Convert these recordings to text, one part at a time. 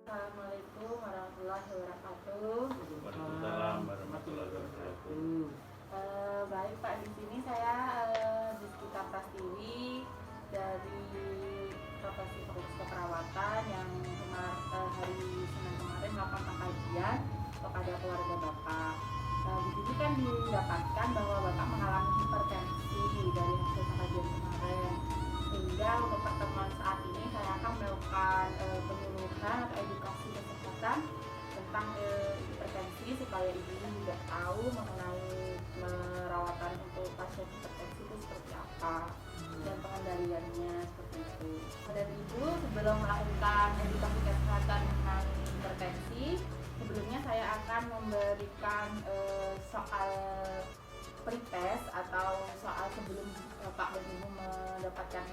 Assalamualaikum warahmatullahi wabarakatuh. Waalaikumsalam warahmatullahi wabarakatuh. Baik Pak, di sini saya Rizkita Prastiwi dari Profesi Fakultas Keperawatan yang hari Senin kemarin melakukan pengkajian kepada keluarga Bapak. Di sini kan didapatkan bahwa Bapak mengalami hipertensi dari hasil pengkajian kemarin. Sehingga untuk pertemuan saat ini saya akan melakukan penyuluhan atau edukasi kesehatan tentang hipertensi supaya ibu juga tahu mengenai perawatan untuk pasien hipertensi itu seperti apa dan pengendaliannya seperti itu. Dan ibu sebelum melakukan edukasi kesehatan mengenai hipertensi, sebelumnya saya akan memberikan soal pretest atau soal sebelum Pak dan Ibu mendapatkan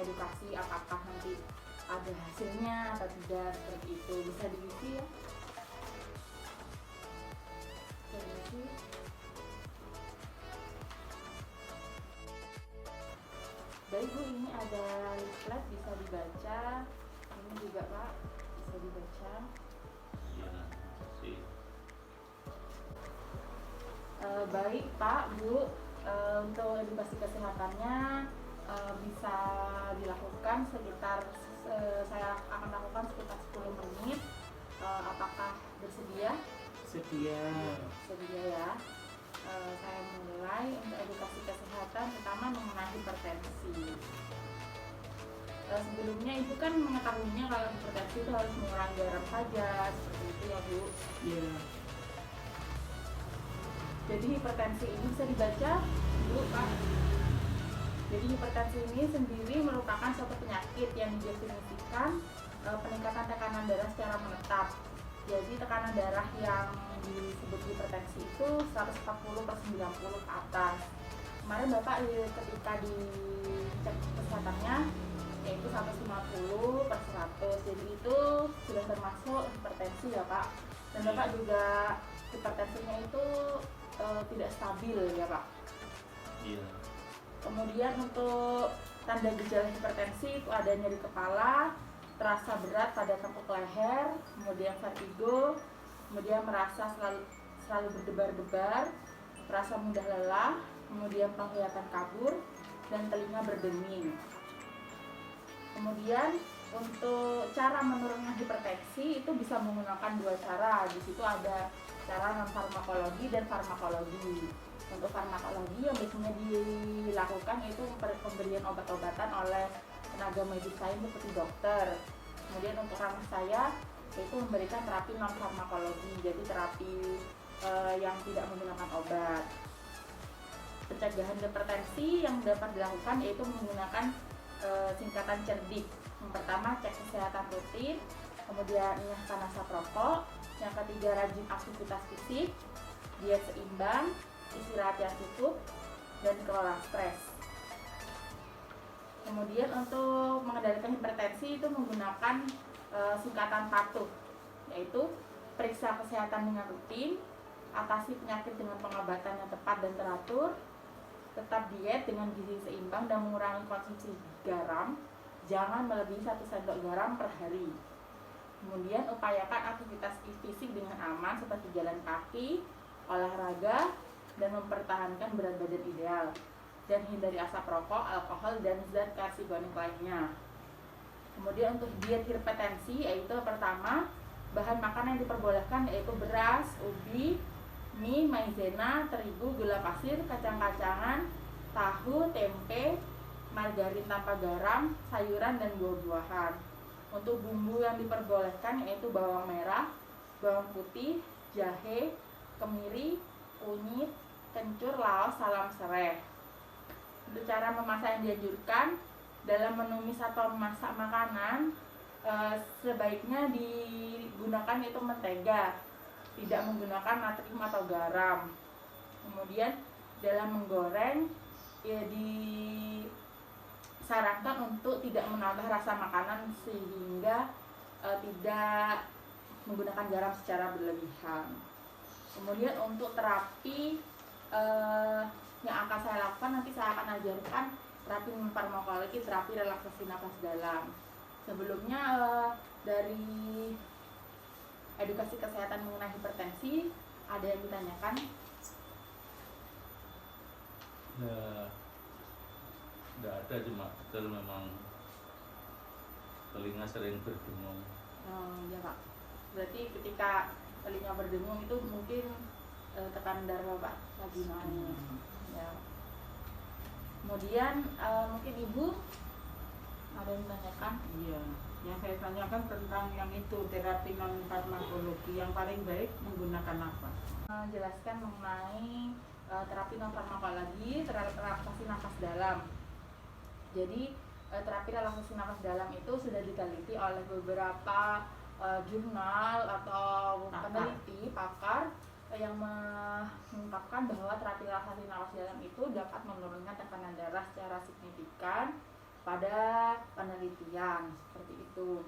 edukasi apakah nanti ada hasilnya atau tidak, seperti itu. Bisa diisi ya. Diisi. Baik Bu, ini ada leaflet bisa dibaca. Ini juga Pak bisa dibaca. Iya, sih. Baik Pak, Bu, untuk edukasi kesehatannya bisa dilakukan sekitar saya akan lakukan sekitar 10 menit. Apakah bersedia? Sedia. Sedia ya. Saya mulai untuk edukasi kesehatan pertama mengenai hipertensi. Sebelumnya Ibu kan mengetahuinya kalau hipertensi itu harus mengurangi garam saja, seperti itu ya Bu. Iya. Jadi hipertensi ini bisa dibaca Bu Pak. Jadi hipertensi ini sendiri merupakan suatu penyakit yang didefinisikan peningkatan tekanan darah secara menetap. Jadi tekanan darah yang disebut hipertensi itu 140/90 ke atas. Kemarin Bapak ketika dicek kesehatannya yaitu 150/100. Jadi itu sudah termasuk hipertensi ya Pak. Dan Bapak juga hipertensinya itu tidak stabil ya Pak. Iya. Kemudian untuk tanda gejala hipertensi itu ada nyeri kepala, terasa berat pada tengkuk leher, kemudian vertigo, kemudian merasa selalu berdebar-debar, merasa mudah lelah, kemudian penglihatan kabur, dan telinga berdenging. Kemudian untuk cara menurunkan hipertensi itu bisa menggunakan dua cara. Di situ ada cara non farmakologi dan farmakologi. Untuk farmakologi yang biasanya dilakukan itu pemberian obat-obatan oleh tenaga medis lain seperti dokter. Kemudian untuk ramah saya yaitu memberikan terapi non farmakologi, jadi terapi yang tidak menggunakan obat. Pencegahan hipertensi yang dapat dilakukan yaitu menggunakan singkatan CERDIC. Yang pertama, cek kesehatan rutin, kemudian ingatkan asap rokok, yang ketiga rajin aktivitas fisik, diet seimbang, istirahat yang cukup, dan kelola stres. Kemudian untuk mengendalikan hipertensi itu menggunakan singkatan PATUH, yaitu periksa kesehatan dengan rutin, atasi penyakit dengan pengobatan yang tepat dan teratur, tetap diet dengan gizi seimbang dan mengurangi konsumsi garam, jangan melebihi 1 sendok garam per hari. Kemudian upayakan aktivitas fisik dengan aman seperti jalan kaki, olahraga, dan mempertahankan berat badan ideal. Dan hindari asap rokok, alkohol, dan zat karsigenik lainnya. Kemudian untuk diet hipertensi yaitu pertama, bahan makanan yang diperbolehkan yaitu beras, ubi, mie, maizena, terigu, gula pasir, kacang-kacangan, tahu, tempe, margarin tanpa garam, sayuran, dan buah-buahan. Untuk bumbu yang diperbolehkan yaitu bawang merah, bawang putih, jahe, kemiri, kunyit, kencur, laos, salam serai. Untuk cara memasak yang dianjurkan dalam menumis atau memasak makanan sebaiknya digunakan itu mentega, tidak menggunakan natrium atau garam. Kemudian dalam menggoreng ya disarankan untuk tidak menambah rasa makanan sehingga tidak menggunakan garam secara berlebihan. Kemudian untuk terapi yang akan saya lakukan nanti saya akan ajarkan terapi non farmakologi, terapi relaksasi nafas dalam. Sebelumnya dari edukasi kesehatan mengenai hipertensi ada yang ditanyakan? Ya, nggak ada, cuma betul memang telinga sering berdengung. Oh iya Pak, berarti ketika telinga berdengung itu mungkin tekanan darah Bapak lagi naik. Ya. Kemudian mungkin Ibu ada yang ditanyakan? Iya, yang saya tanyakan tentang yang itu terapi non farmakologi yang paling baik menggunakan apa? Jelaskan mengenai terapi non farmakologi, relaksasi nafas dalam. Jadi terapi relaksasi nafas dalam itu sudah diteliti oleh beberapa jurnal atau peneliti pakar yang mengungkapkan bahwa terapi relaksasi nafas dalam itu dapat menurunkan tekanan darah secara signifikan pada penelitian seperti itu.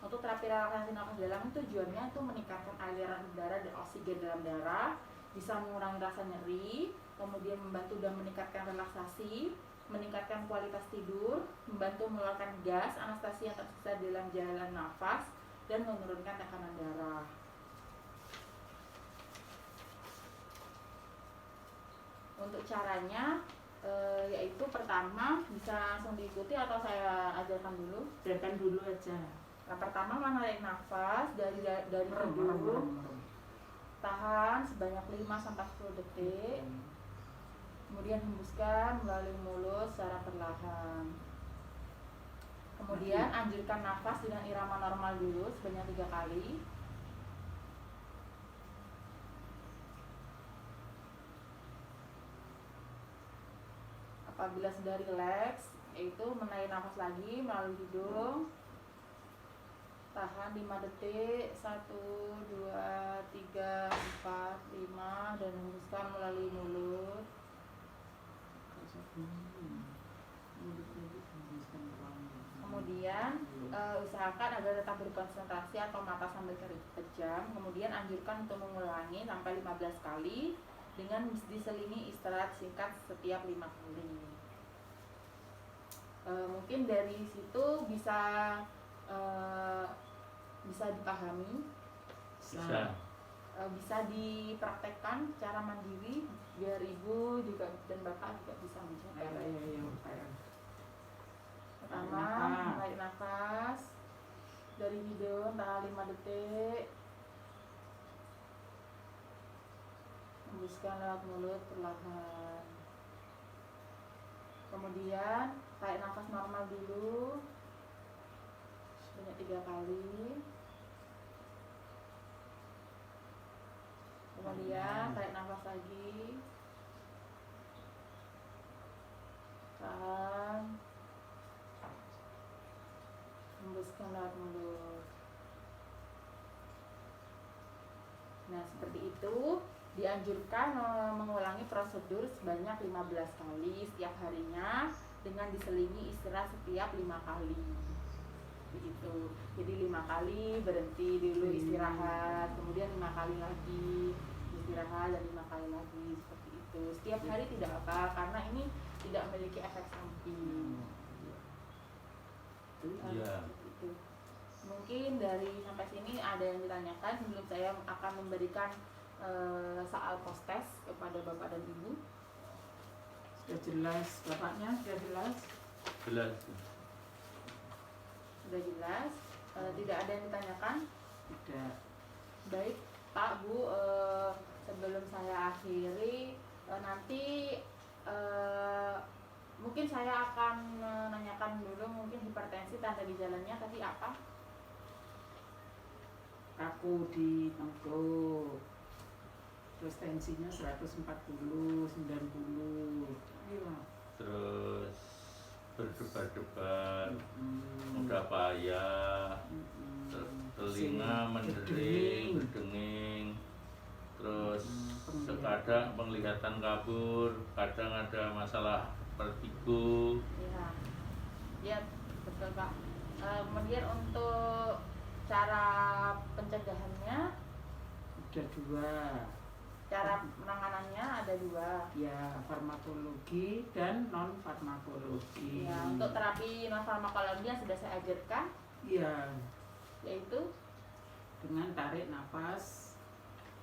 Untuk terapi relaksasi nafas dalam tujuannya itu meningkatkan aliran udara dan oksigen dalam darah, bisa mengurangi rasa nyeri, kemudian membantu dan meningkatkan relaksasi, meningkatkan kualitas tidur, membantu mengeluarkan gas anestesi yang tersisa dalam jalan nafas, dan menurunkan tekanan darah. Untuk caranya yaitu pertama bisa langsung diikuti atau saya ajarkan dulu? Ajarkan dulu aja. Nah, pertama menarik nafas dari hidung, tahan sebanyak 5-10 detik. Kemudian hembuskan melalui mulut secara perlahan. Kemudian anjurkan nafas dengan irama normal dulu sebanyak 3 kali. Apabila sudah rileks, yaitu menarik nafas lagi melalui hidung. Tahan 5 detik, 1, 2, 3, 4, 5, dan hembuskan melalui mulut. Kemudian usahakan agar tetap berkonsentrasi atau mata sambil terpejam. Kemudian anjurkan untuk mengulangi sampai 15 kali dengan diselingi istirahat singkat setiap 5 kali. Mungkin dari situ bisa dipahami, bisa dipraktekkan secara mandiri biar ibu juga dan bapak juga bisa mencapai. Pertama, menarik nafas dari hidung, tahan 5 detik, hembuskan lewat mulut perlahan. Kemudian tarik nafas normal dulu sebanyak 3 kali. Kemudian tarik nafas lagi, tahan, hembuskan lewat mulut. Nah, seperti itu dianjurkan mengulangi prosedur sebanyak 15 kali setiap harinya dengan diselingi istirahat setiap 5 kali. Begitu. Jadi 5 kali berhenti dulu istirahat, kemudian 5 kali lagi istirahat dan 5 kali lagi, seperti itu. Setiap hari tidak apa, karena ini tidak memiliki efek samping. Iya. Itu. Mungkin dari sampai sini ada yang ditanyakan sebelum saya akan memberikan soal post test kepada bapak dan ibu. Sudah jelas, bapaknya sudah jelas. Jelas. Sudah jelas. Tidak ada yang ditanyakan? Tidak. Baik Pak, Bu, sebelum saya akhiri nanti mungkin saya akan menanyakan dulu mungkin hipertensi tanda gejalanya tadi apa? Kaku di tengkuk, terus tensinya 140, 90. Iya. Terus berdebar-debar, mudah payah, telinga mendering, berdenging, terus sekadang penglihatan kabur, kadang ada masalah vertigo. Iya, ya betul Pak. Kemudian untuk cara pencegahannya Udah 2. Cara penanganannya ada 2. Ya, farmakologi dan non farmakologi. Ya, untuk terapi non farmakologi yang sudah saya ajarkan Iya, yaitu dengan tarik nafas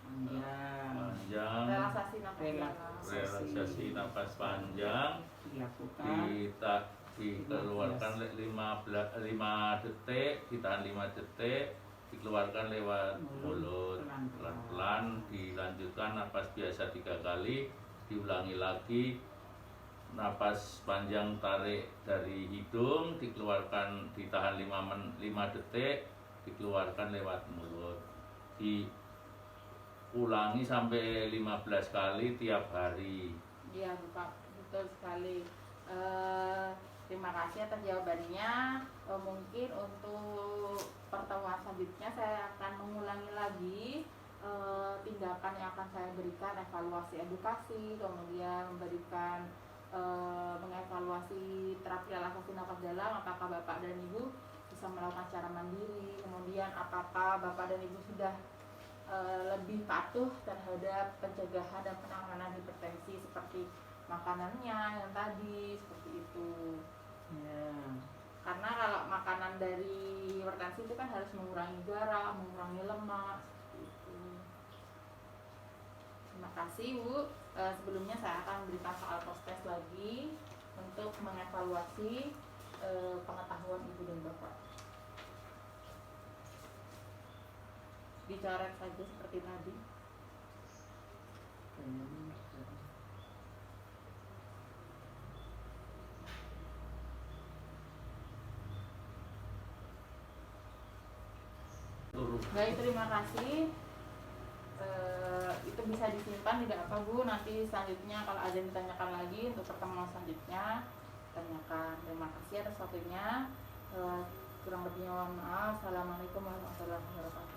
panjang, relaksasi nafas dalam. relaksasi napas panjang, dilakukan dikeluarkan 5 detik, ditahan 5 detik, dikeluarkan lewat mulut pelan-pelan, dilanjutkan napas biasa 3 kali, diulangi lagi napas panjang, tarik dari hidung, dikeluarkan, ditahan 5 detik, dikeluarkan lewat mulut. Diulangi sampai 15 kali tiap hari. Iya, Bapak, betul sekali. Terima kasih atas jawabannya. Mungkin untuk pertemuan selanjutnya saya akan mengulangi lagi tindakan yang akan saya berikan, evaluasi edukasi, kemudian memberikan mengevaluasi terapi relaksasi nafas dalam, apakah Bapak dan Ibu bisa melakukan secara mandiri, kemudian apakah Bapak dan Ibu sudah lebih patuh terhadap pencegahan dan penanganan hipertensi seperti makanannya yang tadi, seperti itu. ya. Karena kalau makanan dari hipertensi itu kan harus mengurangi garam, mengurangi lemak, seperti itu. Terima kasih, Bu. Sebelumnya saya akan berikan soal post-test lagi untuk mengevaluasi pengetahuan Ibu dan Bapak. Dicoret saja seperti tadi. Baik, terima kasih. Itu bisa disimpan, tidak apa Bu. Nanti selanjutnya kalau ada yang ditanyakan lagi untuk pertemuan selanjutnya, tanyakan. Terima kasih atas waktunya. Kurang lebihnya mohon maaf. Assalamualaikum warahmatullahi wabarakatuh.